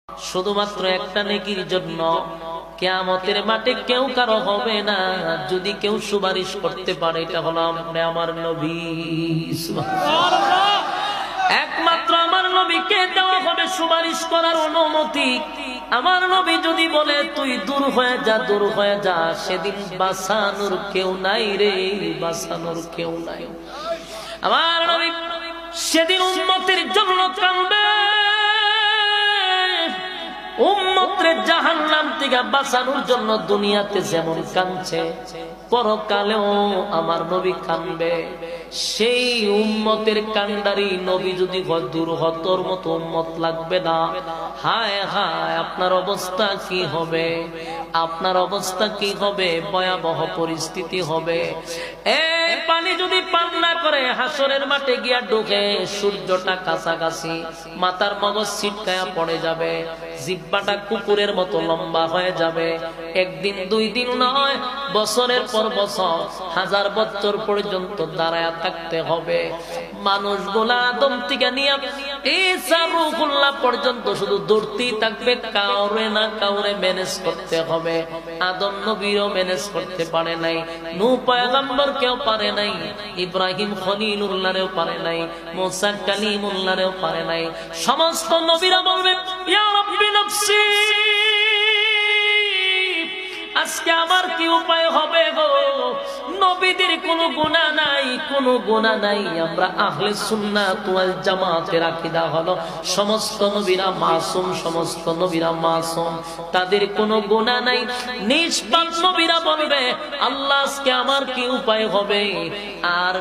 শুধুমাত্র একটা নেকির জন্য কিয়ামতের মাঠে কেউ কারো হবে না। যদি কেউ সুপারিশ করতে পারে এটা হলো আপনি আমার নবী। সুবহানাল্লাহ। একমাত্র আমার নবীকে দেওয়া হবে সুপারিশ করার অনুমতি। আমার নবী যদি বলে তুই দূর হয়ে যা, দূর হয়ে যা, সেদিন বাঁচানোর কেউ নাই রে, বাঁচানোর কেউ নাই। আমার নবী সেদিন উম্মতের জন্য কাঁদবে, উম্মতের জাহান্নাম থেকে বাঁচানোর জন্য দুনিয়াতে যেমন কাঁদছে পরকালেও আমার নবী কাঁদবে। সেই উম্মতের কান্ডারি নবী যদি দূর হতর মতো উম্মত লাগবে না। হায় হায়, আপনার অবস্থা কি হবে, আপনার অবস্থা কি হবে, ভয়াবহ পরিস্থিতি হবে। পানি যদি পান না করে হাসরের মাঠে গিয়া ঢুকে, সূর্যটা কাছাকাছি, মাথার মগজ ছিটকায়া পড়ে যাবে, জিহ্বাটা কুকুরের মতো লম্বা হয়ে যাবে। একদিন দুই দিন নয়, বছরের পর বছর, হাজার বছর পর্যন্ত দাঁড়ায় থাকতে হবে। মানুষগুলা আদম থেকে নিয়ে ঈসা রূহুল্লাহ পর্যন্ত শুধু দৌড়তেই থাকবে, কাউরে না কাউরে ম্যানেজ করতে হবে। আদম নবীও ম্যানেজ করতে পারে নাই, নূহ পয়গম্বর কেউ পারে নাই, ইব্রাহিম খলিলুল্লাহরেও পারে নাই, মুসা কালিমুল্লাহরেও পারে নাই। সমস্ত নবীরা বলবে ইয়া রাব্বি নাফসি, আজকে আমার কি উপায় হবে গো? নবীদের কোনো গুনাহ নাই, কোনো গুনাহ নাই। আমরা আহলে সুন্নাত ওয়াল জামাতের আকীদা হলো সমস্ত নবীরা মাসুম, সমস্ত নবীরা মাসুম, তাদের কোনো গুনাহ নাই। নিষ্পাপ নবীরা বলবে আল্লাহ আজকে আমার কি উপায় হবে? আর